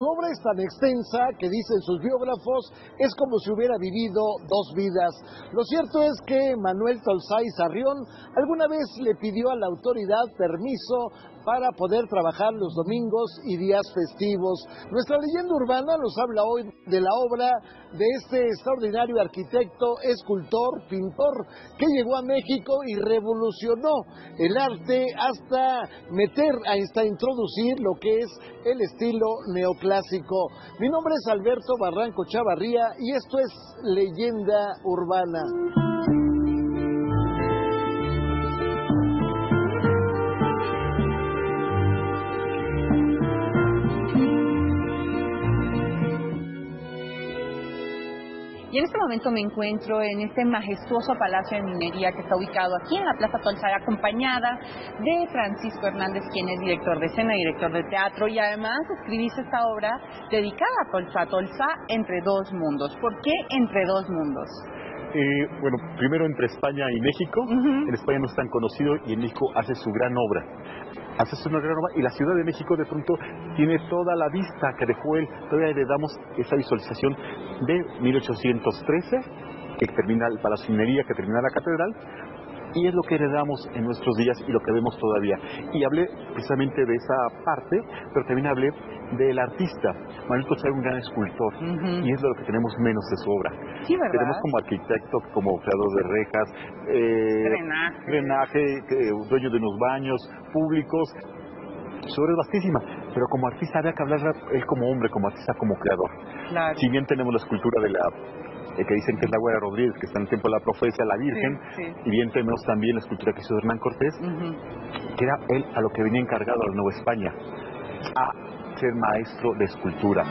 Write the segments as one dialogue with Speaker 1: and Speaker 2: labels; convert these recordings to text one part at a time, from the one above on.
Speaker 1: Su obra es tan extensa que, dicen sus biógrafos, es como si hubiera vivido dos vidas. Lo cierto es que Manuel Tolsá y Sarrión alguna vez le pidió a la autoridad permiso para poder trabajar los domingos y días festivos. Nuestra leyenda urbana nos habla hoy de la obra de este extraordinario arquitecto, escultor, pintor, que llegó a México y revolucionó el arte hasta introducir lo que es el estilo neoclásico. Mi nombre es Alberto Barranco Chavarría y esto es Leyenda Urbana.
Speaker 2: Y en este momento me encuentro en este majestuoso Palacio de Minería que está ubicado aquí en la Plaza Tolsá, acompañada de Francisco Hernández, quien es director de escena, director de teatro, y además escribiste esta obra dedicada a Tolsá, Tolsá entre dos mundos. ¿Por qué entre dos mundos?
Speaker 3: Bueno, primero entre España y México. En España no es tan conocido y en México hace su gran obra. Y la Ciudad de México de pronto tiene toda la vista que dejó él. Todavía heredamos esa visualización de 1813, que termina el Palacio de Minería, que termina la catedral, y es lo que heredamos en nuestros días y lo que vemos todavía. Y hablé precisamente de esa parte, pero también hablé del artista. Manuel Tolsá era un gran escultor, y es lo que tenemos menos de su obra.
Speaker 2: Sí, ¿verdad?
Speaker 3: Tenemos como arquitecto, como creador de rejas, drenaje, dueño de unos baños públicos. Su obra es vastísima, pero como artista había que hablar él como hombre, como artista, como creador.
Speaker 2: Claro.
Speaker 3: Si bien tenemos la escultura de que dicen que es la Güera Rodríguez, que está en el Templo de la Profecía, la Virgen,
Speaker 2: sí.
Speaker 3: Y bien tenemos también la escultura que hizo Hernán Cortés, que era él a lo que venía encargado a la Nueva España, a ser maestro de escultura.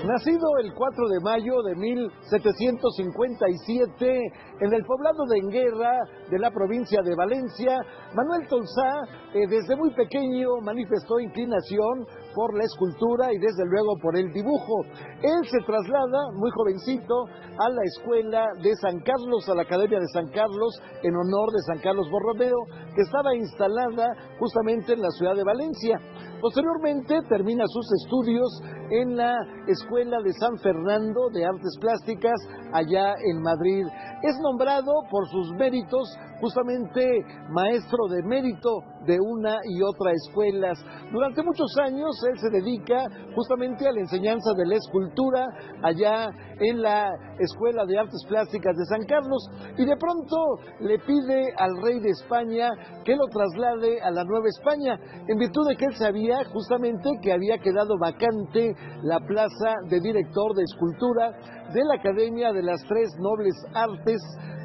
Speaker 1: Nacido el 4 de mayo de 1757 en el poblado de Enguerra de la provincia de Valencia, Manuel Tolsá desde muy pequeño manifestó inclinación por la escultura y desde luego por el dibujo. Él se traslada muy jovencito a la escuela de San Carlos, a la Academia de San Carlos, en honor de San Carlos Borromeo, que estaba instalada justamente en la ciudad de Valencia. Posteriormente termina sus estudios en la Escuela de San Fernando de Artes Plásticas, allá en Madrid. Es nombrado por sus méritos justamente maestro de mérito de una y otra escuelas. Durante muchos años él se dedica justamente a la enseñanza de la escultura allá en la Escuela de Artes Plásticas de San Carlos, y de pronto le pide al rey de España que lo traslade a la Nueva España, en virtud de que él sabía justamente que había quedado vacante la plaza de director de escultura de la Academia de las Tres Nobles Artes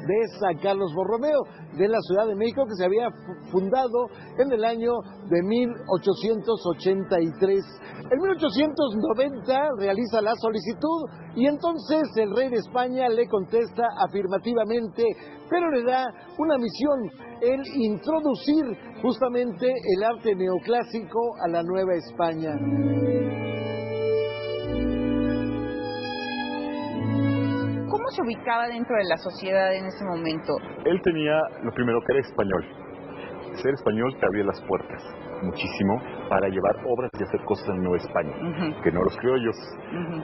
Speaker 1: de San Carlos Borromeo, de la Ciudad de México, que se había fundado en el año de 1883. En 1890 realiza la solicitud y entonces el rey de España le contesta afirmativamente, pero le da una misión, el introducir justamente el arte neoclásico a la Nueva España.
Speaker 2: ¿Cómo se ubicaba dentro de la sociedad en ese momento?
Speaker 3: Él tenía lo primero, que era español. Ser español te abría las puertas muchísimo para llevar obras y hacer cosas en Nueva España, que no los criollos.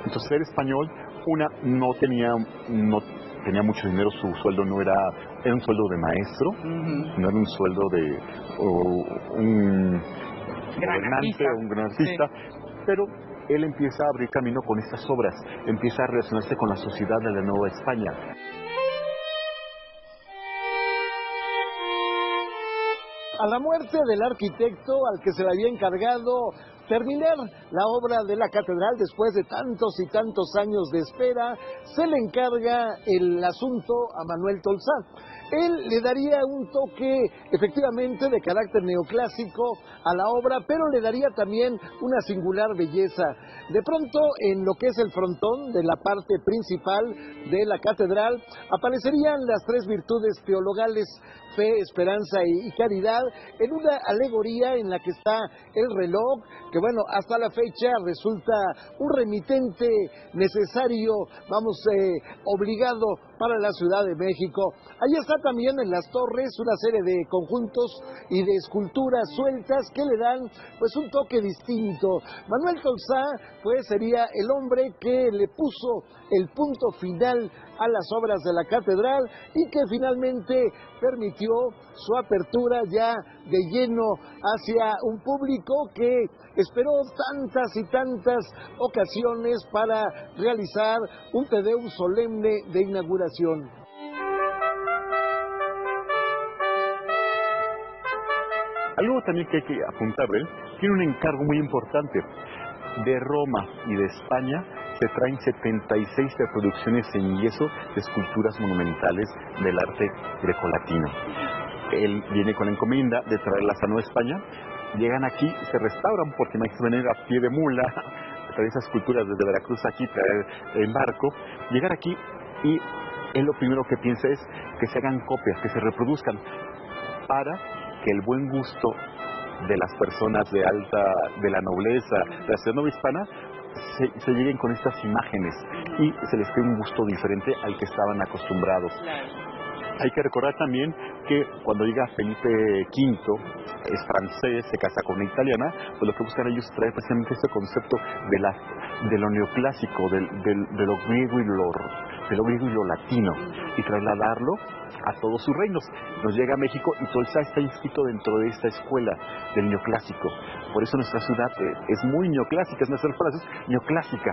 Speaker 3: Entonces ser español, no tenía mucho dinero, su sueldo no era un sueldo de maestro, no era un sueldo de un gobernante o un gran artista, pero él empieza a abrir camino con estas obras, empieza a relacionarse con la sociedad de la Nueva España.
Speaker 1: A la muerte del arquitecto al que se le había encargado terminar la obra de la catedral después de tantos y tantos años de espera, se le encarga el asunto a Manuel Tolsá. Él le daría un toque efectivamente de carácter neoclásico a la obra, pero le daría también una singular belleza. De pronto, en lo que es el frontón de la parte principal de la catedral, aparecerían las tres virtudes teologales: fe, esperanza y caridad, en una alegoría en la que está el reloj, que bueno, hasta la fecha resulta un remitente necesario, obligado para la Ciudad de México. Ahí está también en las torres una serie de conjuntos y de esculturas sueltas que le dan pues un toque distinto. Manuel Tolsá pues sería el hombre que le puso el punto final a las obras de la catedral y que finalmente permitió su apertura ya de lleno hacia un público que esperó tantas y tantas ocasiones para realizar un Te Deum solemne de inauguración.
Speaker 3: Algo también que hay que apuntar, ¿eh? Tiene un encargo muy importante. De Roma y de España se traen 76 reproducciones en yeso de esculturas monumentales del arte grecolatino. Él viene con la encomienda de traerlas a Nueva España. Llegan aquí, se restauran porque no hay que venir a pie de mula, traer esas esculturas desde Veracruz aquí, traer en barco, llegar aquí y él lo primero que piensa es que se hagan copias, que se reproduzcan para que el buen gusto de las personas de la nobleza, de la ciudad novohispana, se lleguen con estas imágenes y se les cree un gusto diferente al que estaban acostumbrados. Hay que recordar también que cuando llega Felipe V, es francés, se casa con una italiana, pues lo que buscan ellos es traer precisamente este concepto de lo neoclásico, de lo griego y lo latino, y trasladarlo a todos sus reinos. Nos llega a México y Tolsá está inscrito dentro de esta escuela del neoclásico. Por eso nuestra ciudad es muy neoclásica, es nuestra frase neoclásica.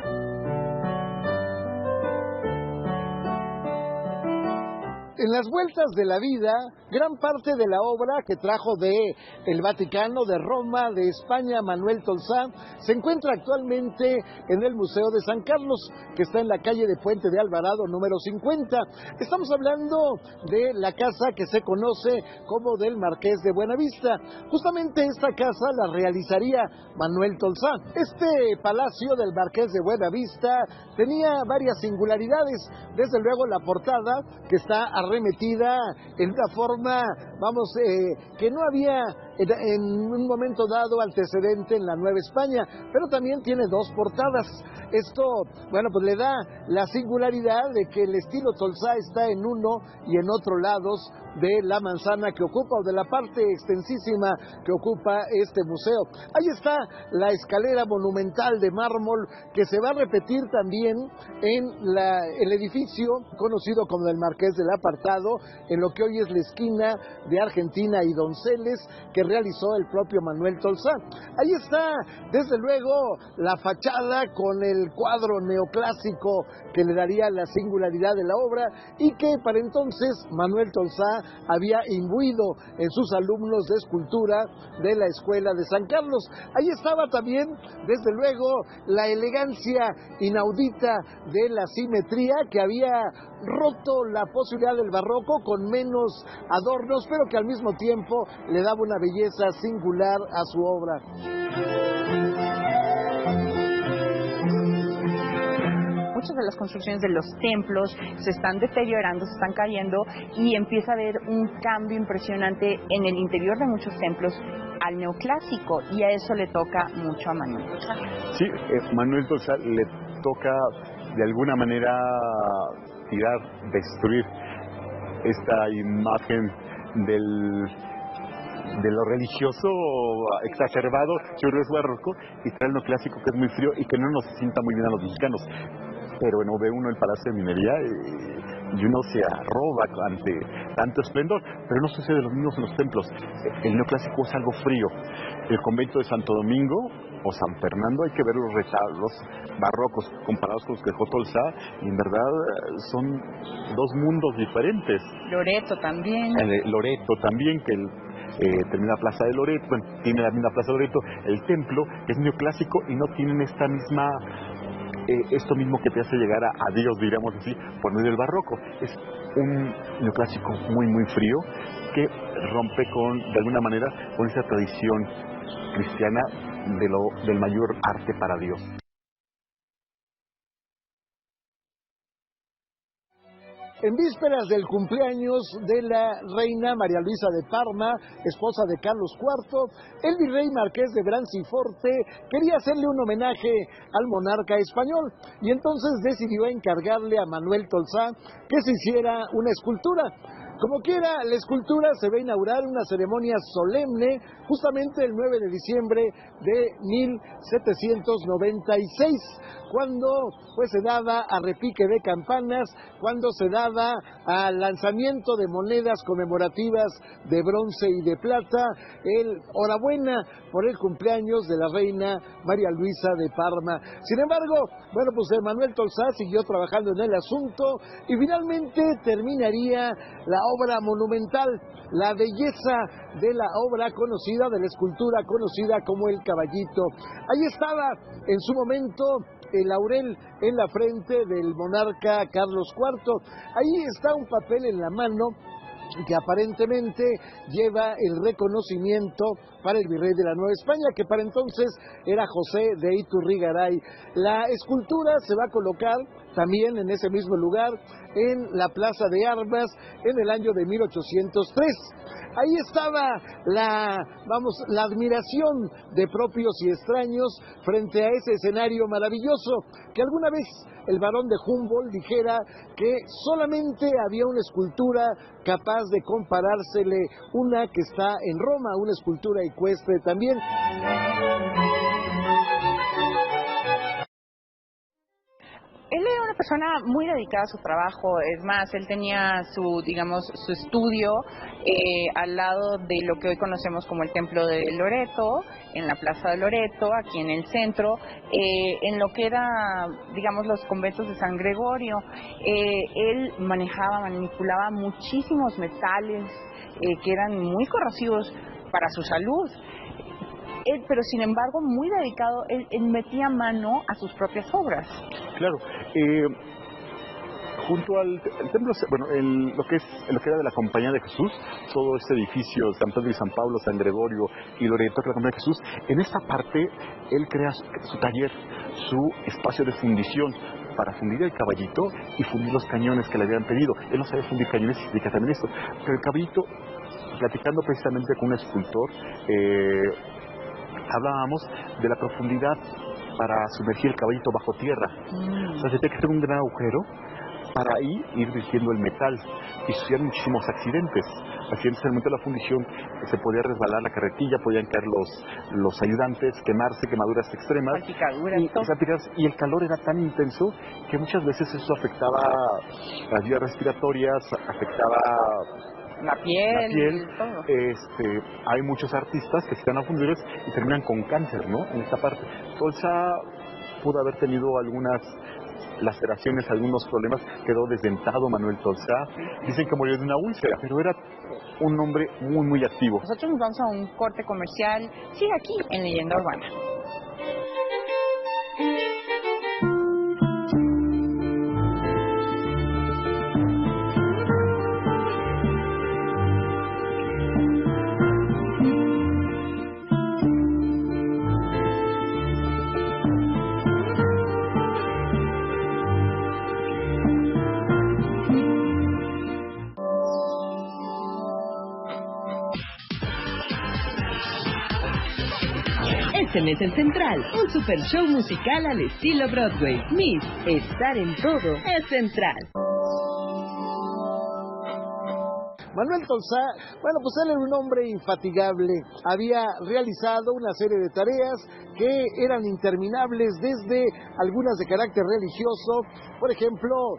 Speaker 1: En las vueltas de la vida, gran parte de la obra que trajo de el Vaticano, de Roma, de España, Manuel Tolsá, se encuentra actualmente en el Museo de San Carlos, que está en la calle de Puente de Alvarado, número 50. Estamos hablando de la casa que se conoce como del Marqués de Buenavista. Justamente esta casa la realizaría Manuel Tolsá. Este palacio del Marqués de Buenavista tenía varias singularidades. Desde luego la portada, que está arremetida en una forma, que no había en un momento dado antecedente en la Nueva España, pero también tiene dos portadas. Esto, pues le da la singularidad de que el estilo Tolsá está en uno y en otro lados de la manzana que ocupa, o de la parte extensísima que ocupa este museo. Ahí está la escalera monumental de mármol que se va a repetir también en el edificio conocido como el Marqués del Apartado, en lo que hoy es la esquina de Argentina y Donceles, que realizó el propio Manuel Tolsá. Ahí está, desde luego, la fachada con el cuadro neoclásico que le daría la singularidad de la obra y que para entonces Manuel Tolsá había imbuido en sus alumnos de escultura de la Escuela de San Carlos. Ahí estaba también, desde luego, la elegancia inaudita de la simetría que había roto la posibilidad del barroco con menos adornos, pero que al mismo tiempo le daba una belleza singular a su obra.
Speaker 2: Muchas de las construcciones de los templos se están deteriorando, se están cayendo y empieza a haber un cambio impresionante en el interior de muchos templos al neoclásico, y a eso le toca mucho a Manuel Tolsá.
Speaker 3: Sí, Manuel Tolsá le toca de alguna manera destruir esta imagen de lo religioso exacerbado, churros barroco, y trae el neoclásico que es muy frío y que no nos sienta muy bien a los mexicanos. Pero bueno, ve uno el Palacio de Minería y uno se arroba ante tanto esplendor, pero no sucede lo mismo en los templos. El neoclásico es algo frío. El convento de Santo Domingo o San Fernando, hay que ver los retablos barrocos comparados con los que dejó Tolsá, y en verdad son dos mundos diferentes.
Speaker 2: Loreto también.
Speaker 3: Loreto también, que termina la Plaza de Loreto, tiene la misma Plaza de Loreto. El templo es neoclásico y no tienen esta misma... esto mismo que te hace llegar a Dios, diríamos así, por medio del barroco. Es un neoclásico muy, muy frío que rompe de alguna manera, con esa tradición cristiana del mayor arte para Dios.
Speaker 1: En vísperas del cumpleaños de la reina María Luisa de Parma, esposa de Carlos IV, el virrey marqués de Branciforte quería hacerle un homenaje al monarca español y entonces decidió encargarle a Manuel Tolsá que se hiciera una escultura. Como quiera, la escultura se va a inaugurar una ceremonia solemne justamente el 9 de diciembre de 1796, cuando pues se daba a repique de campanas, cuando se daba al lanzamiento de monedas conmemorativas de bronce y de plata, el enhorabuena por el cumpleaños de la reina María Luisa de Parma. Sin embargo, bueno, pues Manuel Tolsá siguió trabajando en el asunto y finalmente terminaría la obra monumental, la belleza de la obra conocida, de la escultura conocida como el Caballito. Ahí estaba en su momento el laurel en la frente del monarca Carlos IV. Ahí está un papel en la mano que aparentemente lleva el reconocimiento para el virrey de la Nueva España, que para entonces era José de Iturrigaray. La escultura se va a colocar también en ese mismo lugar, en la Plaza de Armas, en el año de 1803. Ahí estaba la admiración de propios y extraños frente a ese escenario maravilloso, que alguna vez el barón de Humboldt dijera que solamente había una escultura capaz de comparársele, una que está en Roma, una escultura ecuestre también.
Speaker 2: Él era una persona muy dedicada a su trabajo, es más, él tenía su estudio al lado de lo que hoy conocemos como el Templo de Loreto, en la Plaza de Loreto, aquí en el centro, en lo que era, los conventos de San Gregorio. Él manipulaba muchísimos metales que eran muy corrosivos para su salud. Él, pero sin embargo, muy dedicado, él metía mano a sus propias obras.
Speaker 3: Claro, junto al templo, lo que era de la Compañía de Jesús, todo este edificio, San Pedro y San Pablo, San Gregorio y Loreto, que la Compañía de Jesús, en esta parte él crea su taller, su espacio de fundición, para fundir el caballito y fundir los cañones que le habían pedido. Él no sabía fundir cañones y explica también esto, pero el caballito, platicando precisamente con un escultor, hablábamos de la profundidad para sumergir el caballito bajo tierra. O sea, se tiene que hacer un gran agujero para ahí ir dirigiendo el metal y sucedían muchísimos accidentes. Accidentes en el momento de la fundición, se podía resbalar la carretilla, podían caer los ayudantes, quemarse, quemaduras extremas. Y el calor era tan intenso que muchas veces eso afectaba las vías respiratorias, afectaba
Speaker 2: la piel, todo.
Speaker 3: Hay muchos artistas que se están a fundibles y terminan con cáncer, ¿no? En esta parte. Tolsá pudo haber tenido algunas laceraciones, algunos problemas, quedó desdentado Manuel Tolsá. Dicen que murió de una úlcera, pero era un hombre muy, muy activo.
Speaker 2: Nosotros nos vamos a un corte comercial. Sigue aquí en Leyenda Urbana.
Speaker 4: Este mes en Central, un super show musical al estilo Broadway. Miss, estar en todo es Central.
Speaker 1: Manuel Tolsá, bueno, pues él era un hombre infatigable, había realizado una serie de tareas que eran interminables, desde algunas de carácter religioso, por ejemplo,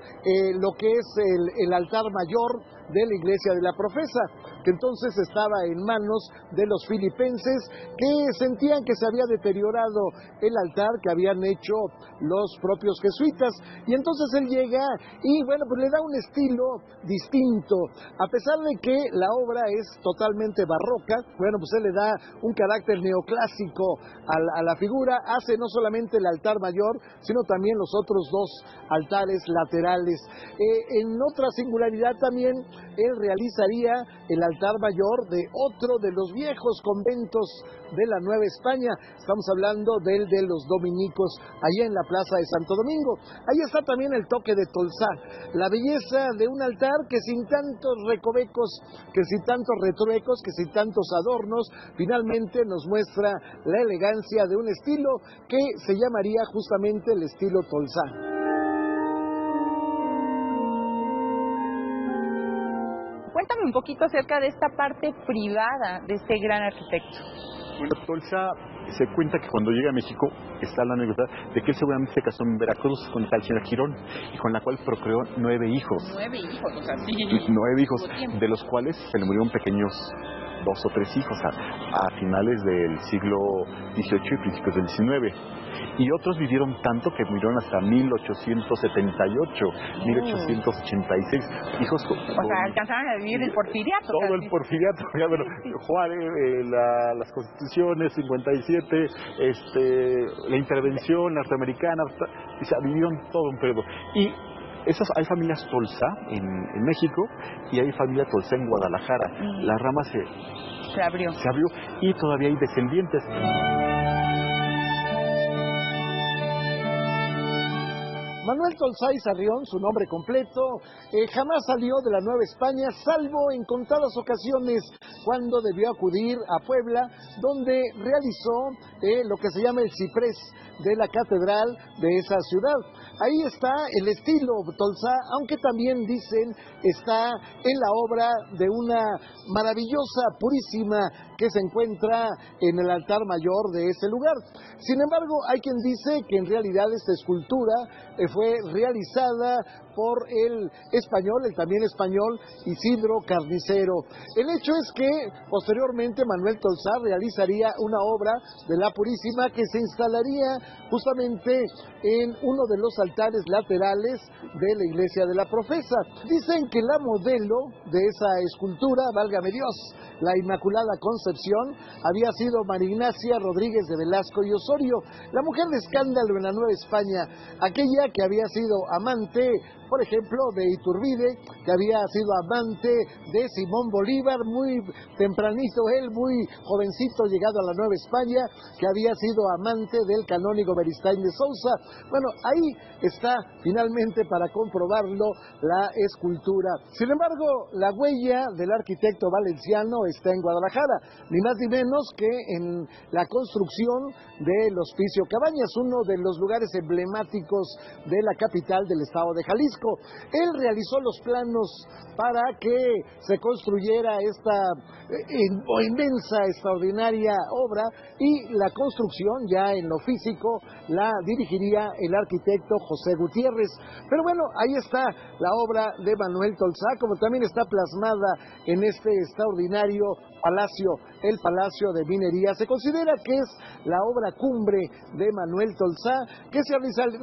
Speaker 1: lo que es el altar mayor de la iglesia de la Profesa, que entonces estaba en manos de los filipenses, que sentían que se había deteriorado el altar que habían hecho los propios jesuitas, y entonces él llega y bueno, pues le da un estilo distinto, a pesar de que la obra es totalmente barroca. Bueno, pues él le da un carácter neoclásico a la figura, hace no solamente el altar mayor, sino también los otros dos altares laterales. En otra singularidad también, él realizaría el altar mayor de otro de los viejos conventos de la Nueva España. Estamos hablando del de los dominicos, allá en la Plaza de Santo Domingo. Ahí está también el toque de Tolsá, la belleza de un altar que sin tantos recovecos, que sin tantos retruecos, que sin tantos adornos, finalmente nos muestra la elegancia de un estilo que se llamaría justamente el estilo Tolsá.
Speaker 2: Cuéntame un poquito acerca de esta parte privada de este gran arquitecto.
Speaker 3: Bueno, Tolsá se cuenta que cuando llega a México está la anécdota de que él seguramente se casó en Veracruz con tal señora Quirón, y con la cual procreó 9 hijos.
Speaker 2: 9 hijos, o sea, sí.
Speaker 3: 9 hijos, de los cuales se le murieron pequeños 2 o 3 hijos a finales del siglo XVIII y principios del XIX. Y otros vivieron tanto que murieron hasta 1878, 1886. Hijos
Speaker 2: o sea, alcanzaron a vivir el porfiriato.
Speaker 3: Todo
Speaker 2: casi.
Speaker 3: el porfiriato. Ya, bueno, Juárez, las constituciones, 57, la intervención norteamericana, o sea, vivieron todo un periodo. Y hay familias Tolsá en México y hay familia Tolsá en Guadalajara. La rama se abrió y todavía hay descendientes.
Speaker 1: Manuel Tolsá y Sarrión, su nombre completo, jamás salió de la Nueva España, salvo en contadas ocasiones cuando debió acudir a Puebla, donde realizó lo que se llama el ciprés de la catedral de esa ciudad. Ahí está el estilo Tolsá, aunque también dicen está en la obra de una maravillosa purísima que se encuentra en el altar mayor de ese lugar. Sin embargo, hay quien dice que en realidad esta escultura fue realizada por el también español Isidro Carnicero. El hecho es que posteriormente Manuel Tolsá realizaría una obra de la Purísima que se instalaría justamente en uno de los altares laterales de la iglesia de la Profesa. Dicen que la modelo de esa escultura, válgame Dios, la Inmaculada Concepción, había sido María Ignacia Rodríguez de Velasco y Osorio, la mujer de escándalo en la Nueva España, aquella que había sido amante, por ejemplo, de Iturbide, que había sido amante de Simón Bolívar, muy tempranito él, muy jovencito llegado a la Nueva España, que había sido amante del canónigo Beristáin de Sousa. Bueno, ahí está finalmente para comprobarlo la escultura. Sin embargo, la huella del arquitecto valenciano está en Guadalajara, ni más ni menos que en la construcción del Hospicio Cabañas, uno de los lugares emblemáticos de la capital del estado de Jalisco. Él realizó los planos para que se construyera esta inmensa, extraordinaria obra, y la construcción ya en lo físico la dirigiría el arquitecto José Gutiérrez. Pero bueno, ahí está la obra de Manuel Tolsá, como también está plasmada en este extraordinario palacio, el Palacio de Minería. Se considera que es la obra cumbre de Manuel Tolsá, que se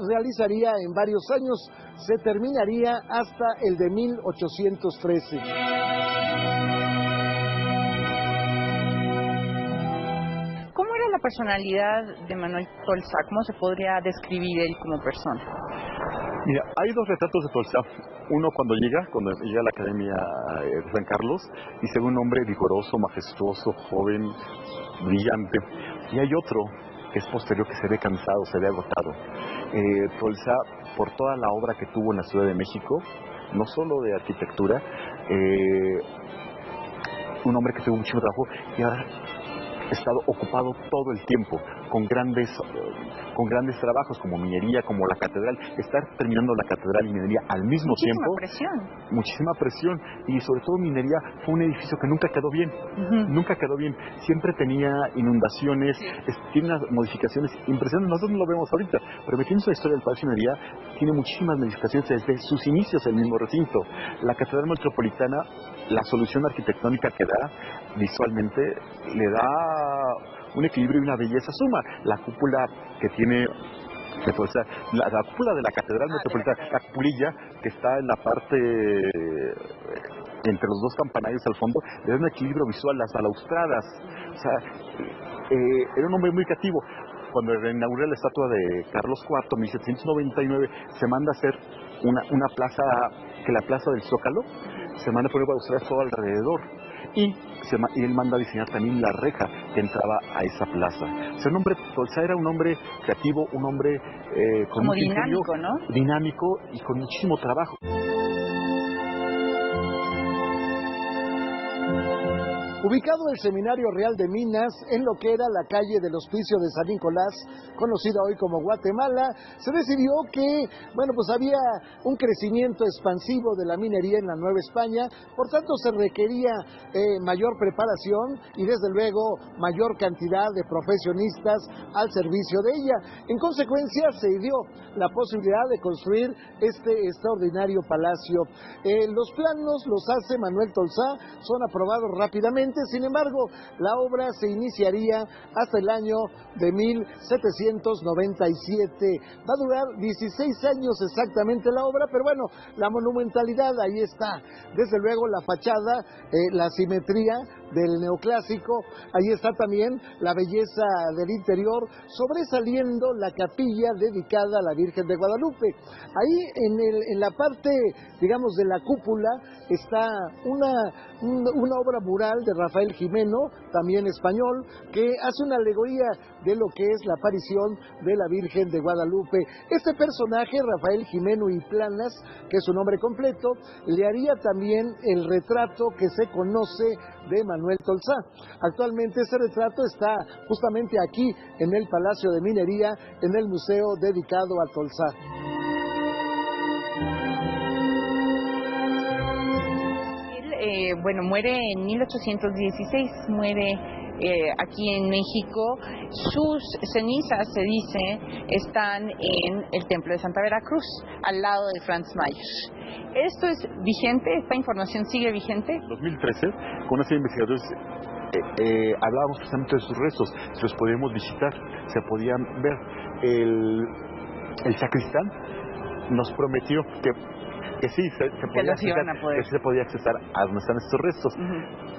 Speaker 1: realizaría en varios años, se terminaría hasta el de 1813.
Speaker 2: ¿Cómo era la personalidad de Manuel Tolsá? ¿Cómo se podría describir él como persona?
Speaker 3: Mira, hay 2 retratos de Tolsá. Uno cuando llega a la Academia de San Carlos, y se ve un hombre vigoroso, majestuoso, joven, brillante. Y hay otro que es posterior, que se ve cansado, se ve agotado. Tolsá, por toda la obra que tuvo en la Ciudad de México, no solo de arquitectura, un hombre que tuvo mucho trabajo y ahora ha estado ocupado todo el tiempo con grandes trabajos como minería, como la catedral. Estar terminando la catedral y minería al mismo tiempo. Muchísima presión. Y sobre todo minería fue un edificio que nunca quedó bien. Nunca quedó bien. Siempre tenía inundaciones, tiene unas modificaciones impresionantes. Nosotros no lo vemos ahorita, pero metiéndose en la historia del Palacio de Minería, tiene muchísimas modificaciones desde sus inicios el mismo recinto. La catedral metropolitana, la solución arquitectónica que da visualmente, le da un equilibrio y una belleza suma. La cúpula que tiene, o sea, la cúpula de la catedral metropolitana, la cupulilla que está en la parte entre los 2 campanarios al fondo, le da un equilibrio visual. Las balaustradas, o sea, era un hombre muy creativo. cuando inaugura la estatua de Carlos IV, en 1799, se manda a hacer una plaza, que la plaza del Zócalo, se manda a poner balustradas todo alrededor. Y él manda a diseñar también la reja que entraba a esa plaza. O sea, Tolsá era un hombre creativo, un hombre con
Speaker 2: como
Speaker 3: un
Speaker 2: dinámico, ¿no?
Speaker 3: Dinámico y con muchísimo trabajo.
Speaker 1: Ubicado el Seminario Real de Minas en lo que era la calle del Hospicio de San Nicolás, conocida hoy como Guatemala, se decidió que, pues había un crecimiento expansivo de la minería en la Nueva España, por tanto se requería mayor preparación y desde luego mayor cantidad de profesionistas al servicio de ella. En consecuencia se dio la posibilidad de construir este extraordinario palacio. Los planos los hace Manuel Tolsá, son aprobados rápidamente. Sin embargo, la obra se iniciaría hasta el año de 1797. Va a durar 16 años exactamente la obra, pero bueno, la monumentalidad ahí está. Desde luego la fachada, la simetría del neoclásico, ahí está también la belleza del interior, sobresaliendo la capilla dedicada a la Virgen de Guadalupe. Ahí en la parte, digamos, de la cúpula está una obra mural de Rafael Jimeno, también español, que hace una alegoría de lo que es la aparición de la Virgen de Guadalupe. Este personaje, Rafael Jimeno y Planas, que es su nombre completo, le haría también el retrato que se conoce de Manuel Tolsá. Actualmente ese retrato está justamente aquí en el Palacio de Minería, en el museo dedicado a Tolsá.
Speaker 2: Muere en 1816, muere aquí en México. Sus cenizas, se dice, están en el Templo de Santa Veracruz, al lado de Franz Mayer. ¿Esto es vigente? ¿Esta información sigue vigente?
Speaker 3: En 2013, con una serie de investigadores, hablábamos precisamente de sus restos, si los podíamos visitar, se podían ver. El sacristán nos prometió que sí, se podía accesar a donde están estos restos.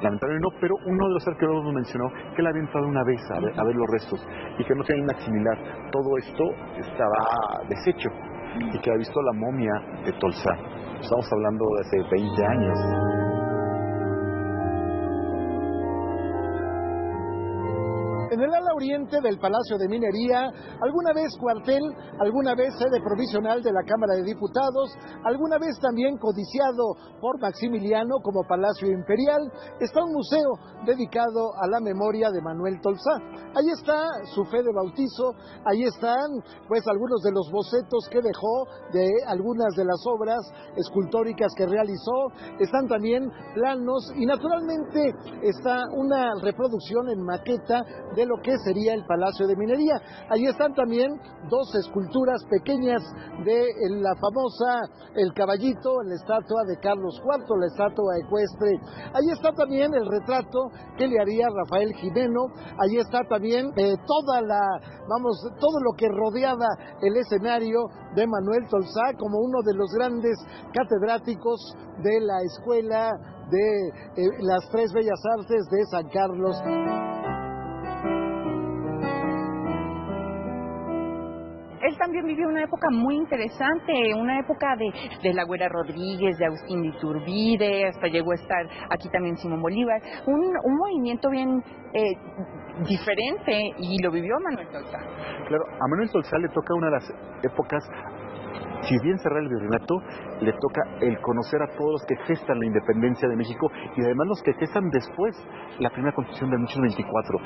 Speaker 3: Lamentablemente no, pero uno de los arqueólogos nos mencionó que él había entrado una vez a ver los restos y que no tenía nada similar. Todo esto estaba deshecho y que había visto la momia de Tolsá. Estamos hablando de hace 20 años.
Speaker 1: En el ala oriente del Palacio de Minería, alguna vez cuartel, alguna vez sede provisional de la Cámara de Diputados, alguna vez también codiciado por Maximiliano como Palacio Imperial, está un museo dedicado a la memoria de Manuel Tolsá. Ahí está su fe de bautizo, ahí están algunos de los bocetos que dejó de algunas de las obras escultóricas que realizó, están también planos y naturalmente está una reproducción en maqueta de lo que sería el Palacio de Minería. Allí están también dos esculturas pequeñas de la famosa El Caballito, la estatua de Carlos IV, la estatua ecuestre. Allí está también el retrato que le haría Rafael Jimeno. Allí está también todo lo que rodeaba el escenario de Manuel Tolsá como uno de los grandes catedráticos de la Escuela de las Tres Bellas Artes de San Carlos.
Speaker 2: Él también vivió una época muy interesante, una época de la Güera Rodríguez, de Agustín de Iturbide, hasta llegó a estar aquí también Simón Bolívar, un movimiento bien diferente, y lo vivió Manuel Tolsá.
Speaker 3: Claro, a Manuel Tolsá le toca una de las épocas, si bien cerrar el virreinato, le toca el conocer a todos los que gestan la independencia de México y además los que gestan después la primera constitución de 1824.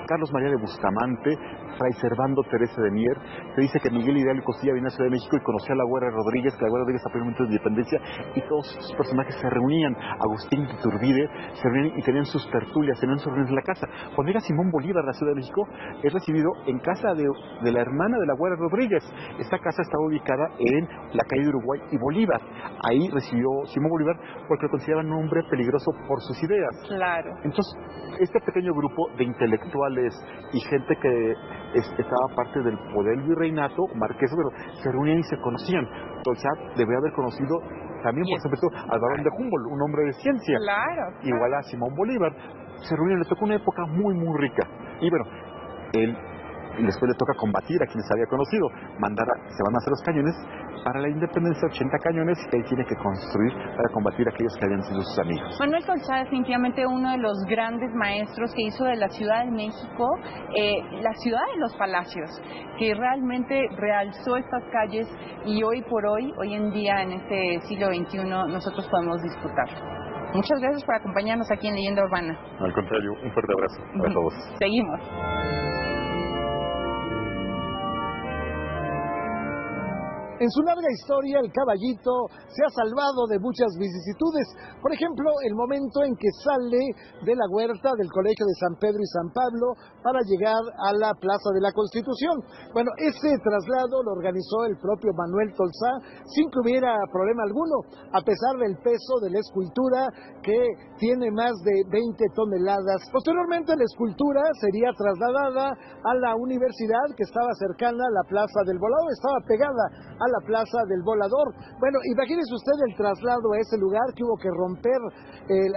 Speaker 3: Carlos María de Bustamante, Fray Servando Teresa de Mier, se dice que Miguel Hidalgo y Costilla vino a Ciudad de México y conocía a la Güera Rodríguez, que la Güera Rodríguez apoyó el movimiento de independencia, y todos esos personajes se reunían. Agustín de Iturbide se reunían y tenían sus tertulias, tenían sus reuniones en la casa. Cuando llega Simón Bolívar a la Ciudad de México, es recibido en casa de la hermana de la Güera Rodríguez. Esta casa estaba ubicada en la calle de Uruguay y Bolívar. Ahí recibió Simón Bolívar porque lo consideraban un hombre peligroso por sus ideas.
Speaker 2: Claro.
Speaker 3: Entonces, este pequeño grupo de intelectuales y gente que estaba parte del poder virreinato, marqués, pero se reunían y se conocían. Tolsá debe haber conocido también, por supuesto, al barón de Humboldt, un hombre de ciencia.
Speaker 2: Claro.
Speaker 3: Igual a Simón Bolívar. Se reunían, le tocó una época muy, muy rica. Y bueno, él y después le toca combatir a quienes había conocido. Se van a hacer los cañones. Para la independencia, 80 cañones que él tiene que construir para combatir a aquellos que habían sido sus amigos.
Speaker 2: Manuel Tolsá, definitivamente uno de los grandes maestros que hizo de la Ciudad de México la ciudad de los palacios, que realmente realzó estas calles y hoy por hoy, hoy en día, en este siglo XXI, nosotros podemos disfrutar. Muchas gracias por acompañarnos aquí en Leyenda Urbana.
Speaker 3: Al contrario, un fuerte abrazo para todos.
Speaker 2: Seguimos.
Speaker 1: En su larga historia, el caballito se ha salvado de muchas vicisitudes. Por ejemplo, el momento en que sale de la huerta del Colegio de San Pedro y San Pablo para llegar a la Plaza de la Constitución. Bueno, ese traslado lo organizó el propio Manuel Tolsá sin que hubiera problema alguno, a pesar del peso de la escultura que tiene más de 20 toneladas. Posteriormente, la escultura sería trasladada a la universidad que estaba cercana a la Plaza del Volador, estaba pegada a la Plaza del Volador. Bueno, imagínese usted el traslado a ese lugar, que hubo que romper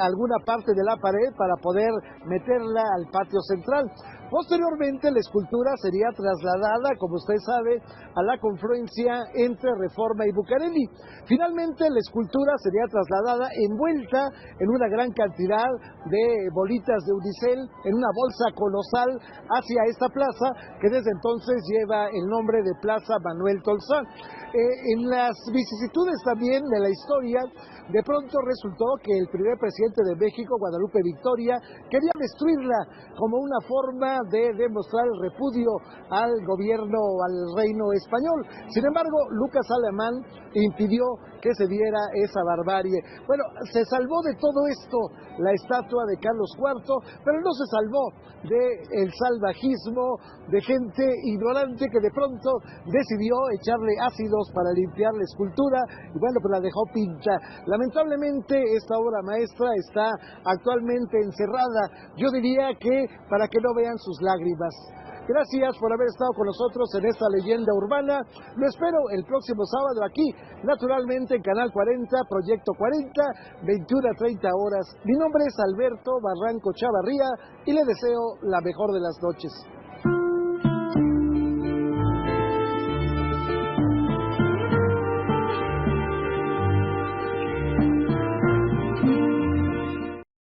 Speaker 1: alguna parte de la pared para poder meterla al patio central. Posteriormente, la escultura sería trasladada, como usted sabe, a la confluencia entre Reforma y Bucareli. Finalmente, la escultura sería trasladada envuelta en una gran cantidad de bolitas de unicel, en una bolsa colosal, hacia esta plaza, que desde entonces lleva el nombre de Plaza Manuel Tolsá. En las vicisitudes también de la historia, de pronto resultó que el primer presidente de México, Guadalupe Victoria, quería destruirla como una forma de demostrar el repudio al gobierno, al reino español. Sin embargo, Lucas Alamán impidió que se diera esa barbarie. Bueno, se salvó de todo esto la estatua de Carlos IV, pero no se salvó del salvajismo de gente ignorante que de pronto decidió echarle ácidos para limpiar la escultura y bueno, pues la dejó pincha. Lamentablemente esta obra maestra está actualmente encerrada, yo diría que para que no vean sus lágrimas. Gracias por haber estado con nosotros en esta leyenda urbana. Lo espero el próximo sábado aquí, naturalmente en Canal 40, Proyecto 40, 21 a 30 horas. Mi nombre es Alberto Barranco Chavarría y le deseo la mejor de las noches.